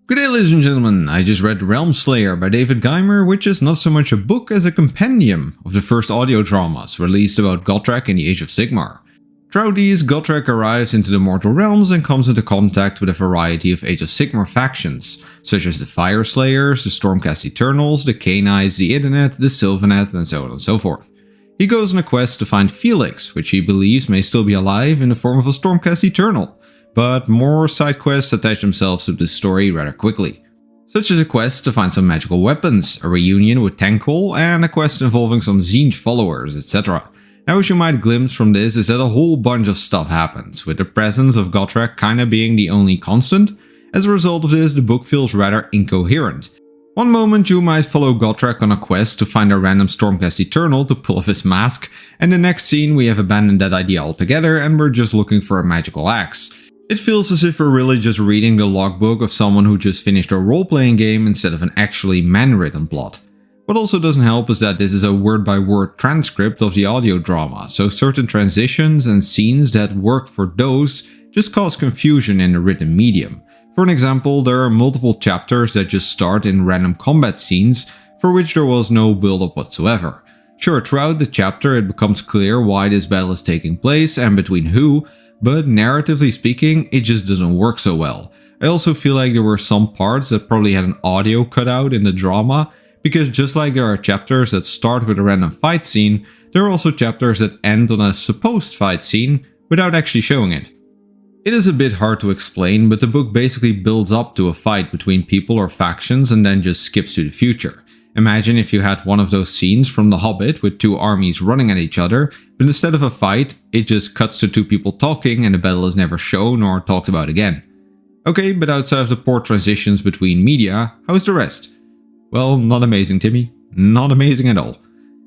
Good day, ladies and gentlemen. I just read Realmslayer by David Guymer, which is not so much a book as a compendium of the first audio dramas released about Gotrek in the Age of Sigmar. Throughout these, Gotrek arrives into the mortal realms and comes into contact with a variety of Age of Sigmar factions, such as the Fire Slayers, the Stormcast Eternals, the K-Knights, the Internet, the Sylvanet, and so on and so forth. He goes on a quest to find Felix, which he believes may still be alive in the form of a Stormcast Eternal. But more side quests attach themselves to this story rather quickly, such as a quest to find some magical weapons, a reunion with Tankol, and a quest involving some Tzeentch followers, etc. Now, what you might glimpse from this is that a whole bunch of stuff happens, with the presence of Gotrek kinda being the only constant. As a result of this, the book feels rather incoherent. One moment you might follow Gotrek on a quest to find a random Stormcast Eternal to pull off his mask, and the next scene we have abandoned that idea altogether and we're just looking for a magical axe. It feels as if we're really just reading the logbook of someone who just finished a role-playing game instead of an actually man-written plot. What also doesn't help is that this is a word-by-word transcript of the audio drama, so certain transitions and scenes that worked for those just cause confusion in the written medium. For an example, there are multiple chapters that just start in random combat scenes for which there was no build-up whatsoever. Sure, throughout the chapter it becomes clear why this battle is taking place and between who, but narratively speaking, it just doesn't work so well. I also feel like there were some parts that probably had an audio cutout in the drama, because just like there are chapters that start with a random fight scene, there are also chapters that end on a supposed fight scene without actually showing it. It is a bit hard to explain, but the book basically builds up to a fight between people or factions and then just skips to the future. Imagine if you had one of those scenes from The Hobbit with two armies running at each other, but instead of a fight, it just cuts to two people talking and the battle is never shown or talked about again. Okay, but outside of the poor transitions between media, how's the rest? Well, not amazing, Timmy. Not amazing at all.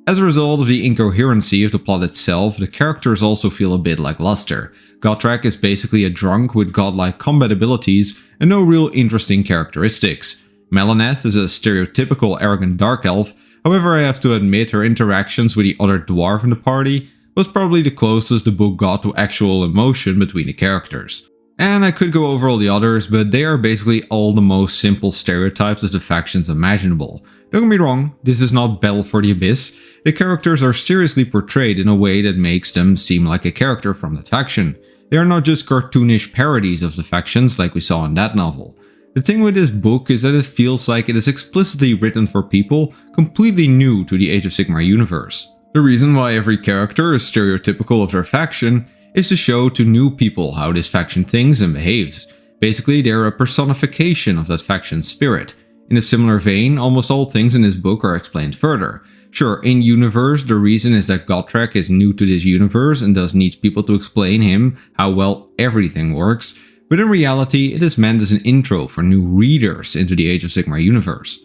As a result of the incoherency of the plot itself, the characters also feel a bit lackluster. Gotrek is basically a drunk with godlike combat abilities and no real interesting characteristics. Melaneth is a stereotypical arrogant dark elf, however I have to admit her interactions with the other dwarf in the party was probably the closest the book got to actual emotion between the characters. And I could go over all the others, but they are basically all the most simple stereotypes of the factions imaginable. Don't get me wrong, this is not Battle for the Abyss. The characters are seriously portrayed in a way that makes them seem like a character from that faction. They are not just cartoonish parodies of the factions like we saw in that novel. The thing with this book is that it feels like it is explicitly written for people completely new to the Age of Sigmar universe. The reason why every character is stereotypical of their faction is to show to new people how this faction thinks and behaves. Basically, they are a personification of that faction's spirit. In a similar vein, almost all things in this book are explained further. Sure, in universe, the reason is that Gotrek is new to this universe and thus needs people to explain him how well everything works. But in reality, it is meant as an intro for new readers into the Age of Sigmar universe.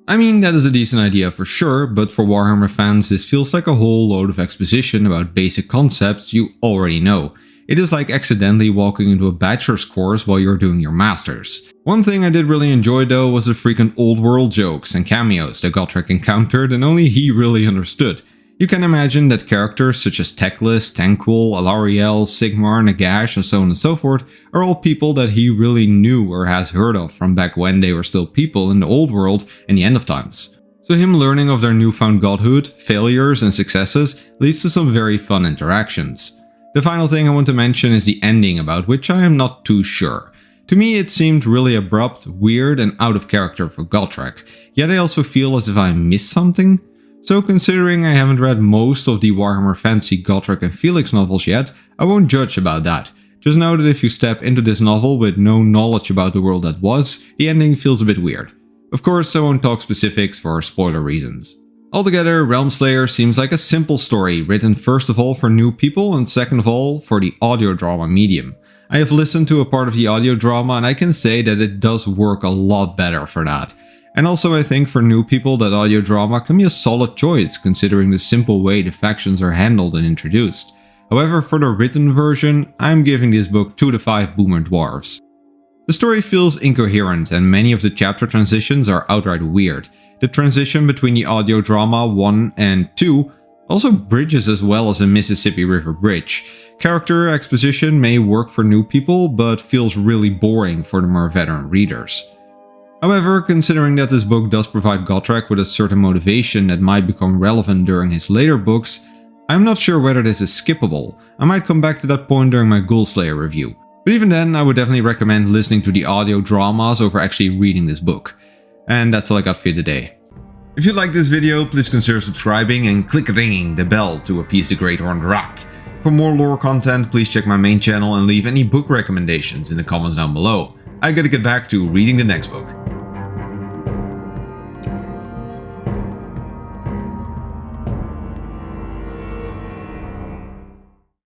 I mean, that is a decent idea for sure, but for Warhammer fans this feels like a whole load of exposition about basic concepts you already know. It is like accidentally walking into a bachelor's course while you're doing your masters. One thing I did really enjoy though was the frequent old world jokes and cameos that Gotrek encountered and only he really understood. You can imagine that characters such as Teclis, Tankol, Alariel, Sigmar, Nagash and so on and so forth are all people that he really knew or has heard of from back when they were still people in the old world and the end of times. So him learning of their newfound godhood, failures and successes leads to some very fun interactions. The final thing I want to mention is the ending, about which I am not too sure. To me it seemed really abrupt, weird and out of character for Gotrek, yet I also feel as if I missed something. So considering I haven't read most of the Warhammer Fantasy Gotrek and Felix novels yet, I won't judge about that. Just know that if you step into this novel with no knowledge about the world that was, the ending feels a bit weird. Of course, I won't talk specifics for spoiler reasons. Altogether, Realmslayer seems like a simple story, written first of all for new people and second of all for the audio drama medium. I have listened to a part of the audio drama and I can say that it does work a lot better for that. And also I think for new people that audio drama can be a solid choice considering the simple way the factions are handled and introduced. However, for the written version, I'm giving this book 2 to 5 boomer dwarves. The story feels incoherent and many of the chapter transitions are outright weird. The transition between the audio drama 1 and 2 also bridges as well as a Mississippi River bridge. Character exposition may work for new people, but feels really boring for the more veteran readers. However, considering that this book does provide Gotrek with a certain motivation that might become relevant during his later books, I'm not sure whether this is skippable. I might come back to that point during my Ghoulslayer review. But even then, I would definitely recommend listening to the audio dramas over actually reading this book. And that's all I got for you today. If you liked this video, please consider subscribing and click ringing the bell to appease the Great Horned Rat. For more lore content, please check my main channel and leave any book recommendations in the comments down below. I gotta get back to reading the next book.